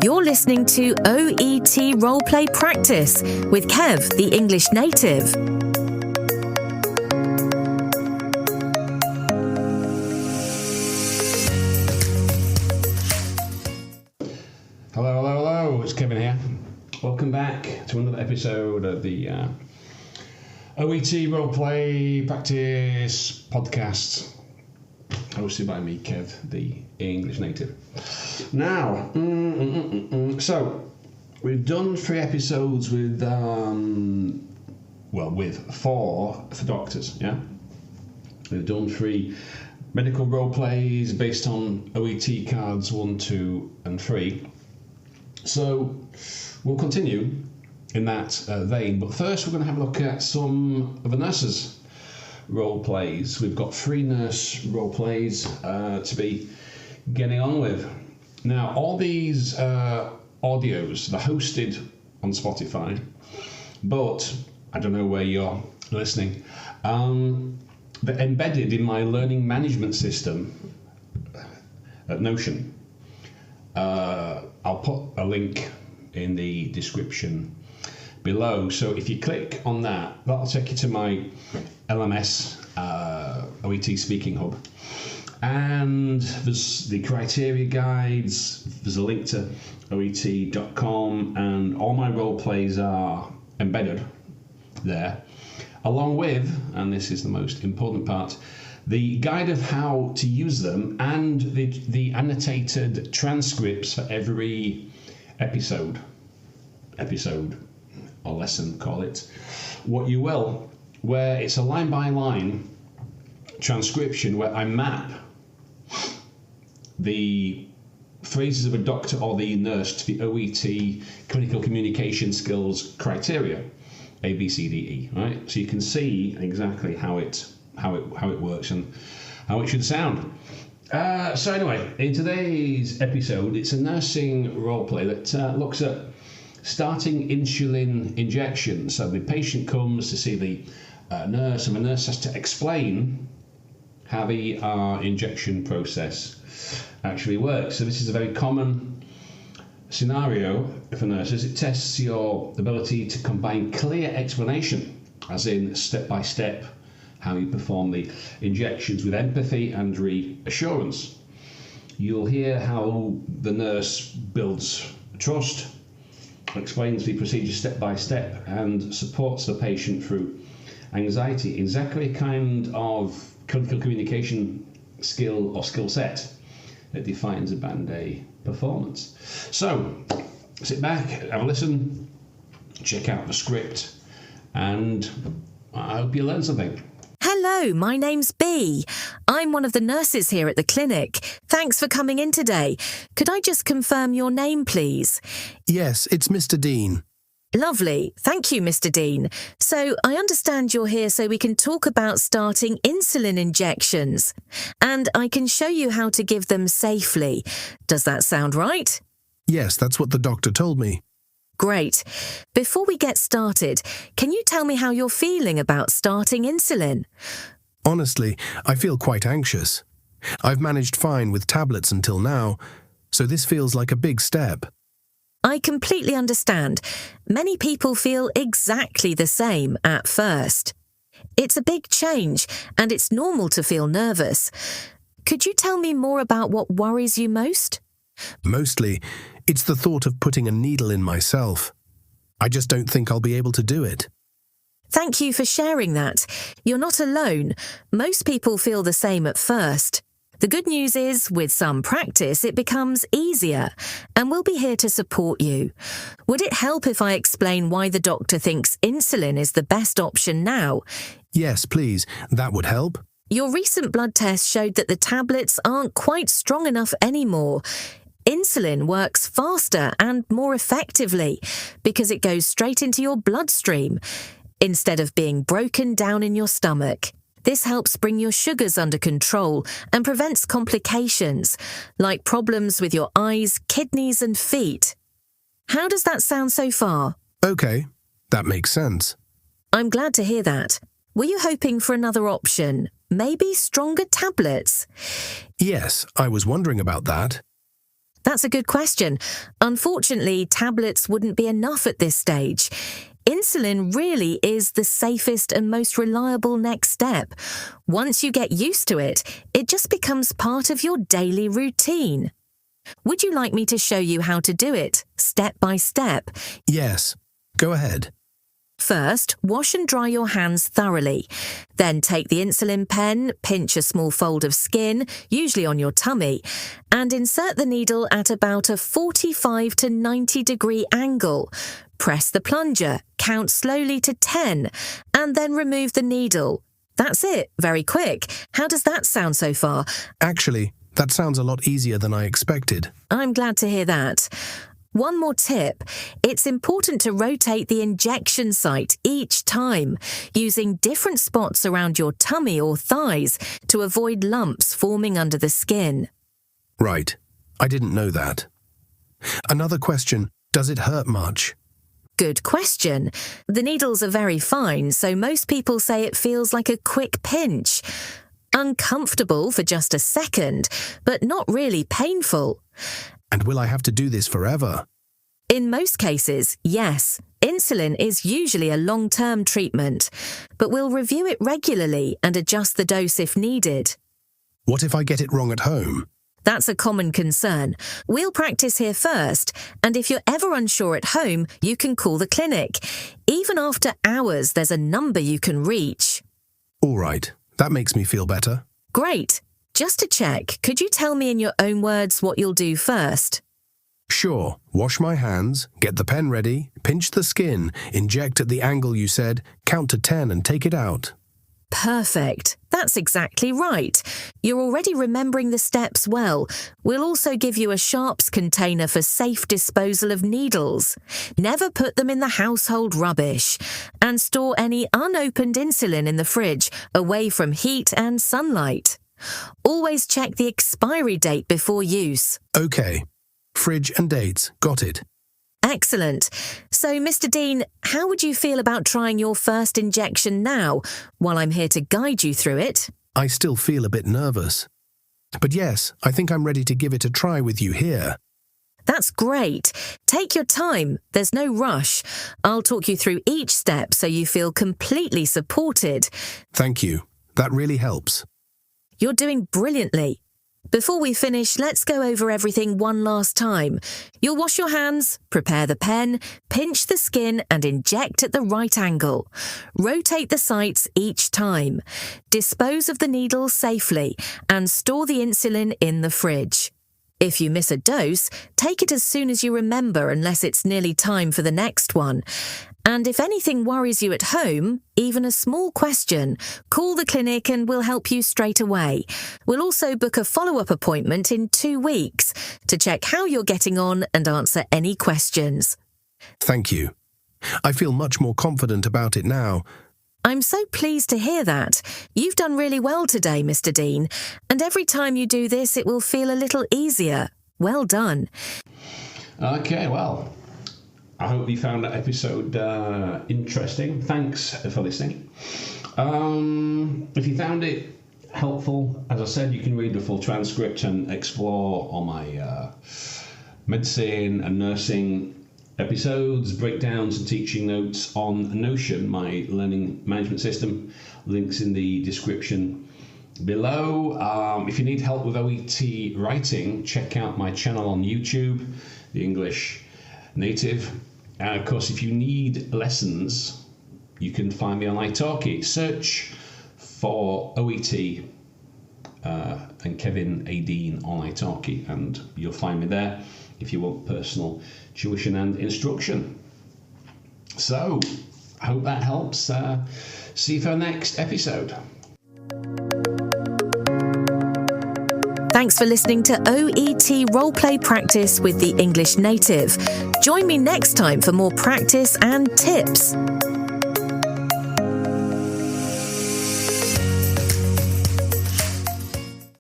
You're listening to OET Roleplay Practice with Kev, the English native. Hello, it's Kevin here. Welcome back to another episode of the OET Roleplay Practice podcast, hosted by me, Kev, the English native. Now, so we've done 3 episodes with, with 4 for doctors, yeah? We've done 3 medical role plays based on OET cards 1, 2 and 3. So we'll continue in that vein, but first we're going to have a look at some of the nurses' role plays. We've got 3 nurse role plays to be getting on with. Now, all these audios, they're hosted on Spotify, but I don't know where you're listening. They're embedded in my learning management system at Notion. I'll put a link in the description below. So if you click on that, that'll take you to my LMS OET Speaking Hub. And there's the criteria guides, there's a link to OET.com, and all my role plays are embedded there, along with, and this is the most important part, the guide of how to use them and the annotated transcripts for every episode or lesson, call it what you will, where it's a line by line transcription where I map the phrases of a doctor or the nurse to the OET Clinical Communication Skills criteria, A, B, C, D, E, right? So you can see exactly how it works and how it should sound. So anyway, in today's episode, it's a nursing role play that looks at starting insulin injections. So the patient comes to see the nurse, and the nurse has to explain how the injection process actually works. So this is a very common scenario for nurses. It tests your ability to combine clear explanation, as in step by step, how you perform the injections, with empathy and reassurance. You'll hear how the nurse builds trust, explains the procedure step by step, and supports the patient through anxiety. Exactly a kind of clinical communication skill or skill set that defines a Band A performance. So sit back, have a listen, check out the script, and I hope you learn something. Hello, my name's Bea. I'm one of the nurses here at the clinic. Thanks for coming in today. Could I just confirm your name, please? Yes, it's Mr. Dean. Lovely. Thank you, Mr. Dean. So I understand you're here so we can talk about starting insulin injections, and I can show you how to give them safely. Does that sound right? Yes, that's what the doctor told me. Great. Before we get started, can you tell me how you're feeling about starting insulin? Honestly, I feel quite anxious. I've managed fine with tablets until now, so this feels like a big step. I completely understand. Many people feel exactly the same at first. It's a big change, and it's normal to feel nervous. Could you tell me more about what worries you most? Mostly, it's the thought of putting a needle in myself. I just don't think I'll be able to do it. Thank you for sharing that. You're not alone. Most people feel the same at first. The good news is, with some practice, it becomes easier, and we'll be here to support you. Would it help if I explain why the doctor thinks insulin is the best option now? Yes, please. That would help. Your recent blood test showed that the tablets aren't quite strong enough anymore. Insulin works faster and more effectively because it goes straight into your bloodstream instead of being broken down in your stomach. This helps bring your sugars under control and prevents complications, like problems with your eyes, kidneys and feet. How does that sound so far? Okay, that makes sense. I'm glad to hear that. Were you hoping for another option? Maybe stronger tablets? Yes, I was wondering about that. That's a good question. Unfortunately, tablets wouldn't be enough at this stage. Insulin really is the safest and most reliable next step. Once you get used to it, it just becomes part of your daily routine. Would you like me to show you how to do it, step by step? Yes, go ahead. First, wash and dry your hands thoroughly. Then take the insulin pen, pinch a small fold of skin, usually on your tummy, and insert the needle at about a 45 to 90 degree angle. Press the plunger, count slowly to 10, and then remove the needle. That's it, very quick. How does that sound so far? Actually, that sounds a lot easier than I expected. I'm glad to hear that. One more tip. It's important to rotate the injection site each time, using different spots around your tummy or thighs to avoid lumps forming under the skin. Right. I didn't know that. Another question, does it hurt much? Good question. The needles are very fine, so most people say it feels like a quick pinch. Uncomfortable for just a second, but not really painful. And will I have to do this forever? In most cases, yes. Insulin is usually a long-term treatment, but we'll review it regularly and adjust the dose if needed. What if I get it wrong at home? That's a common concern. We'll practice here first, and if you're ever unsure at home, you can call the clinic. Even after hours, there's a number you can reach. All right, that makes me feel better. Great. Just to check, could you tell me in your own words what you'll do first? Sure. Wash my hands, get the pen ready, pinch the skin, inject at the angle you said, count to 10 and take it out. Perfect. That's exactly right. You're already remembering the steps well. We'll also give you a sharps container for safe disposal of needles. Never put them in the household rubbish. And store any unopened insulin in the fridge, away from heat and sunlight. Always check the expiry date before use. Okay. Fridge and dates. Got it. Excellent. So, Mr. Dean, how would you feel about trying your first injection now, while I'm here to guide you through it? I still feel a bit nervous. But yes, I think I'm ready to give it a try with you here. That's great. Take your time. There's no rush. I'll talk you through each step so you feel completely supported. Thank you. That really helps. You're doing brilliantly. Before we finish, let's go over everything one last time. You'll wash your hands, prepare the pen, pinch the skin and inject at the right angle. Rotate the sites each time. Dispose of the needle safely and store the insulin in the fridge. If you miss a dose, take it as soon as you remember unless it's nearly time for the next one. And if anything worries you at home, even a small question, call the clinic and we'll help you straight away. We'll also book a follow-up appointment in 2 weeks to check how you're getting on and answer any questions. Thank you. I feel much more confident about it now. I'm so pleased to hear that. You've done really well today, Mr. Dean, and every time you do this, it will feel a little easier. Well done. Okay, well, I hope you found that episode interesting. Thanks for listening. If you found it helpful, as I said, you can read the full transcript and explore all my medicine and nursing episodes, breakdowns and teaching notes on Notion, my learning management system. Links in the description below. If you need help with OET writing, check out my channel on YouTube, The English Native. And of course, if you need lessons, you can find me on italki. Search for OET and Kevin A. Dean on italki, and you'll find me there if you want personal tuition and instruction. So, I hope that helps. See you for the next episode. Thanks for listening to OET Roleplay Practice with the English Native. Join me next time for more practice and tips.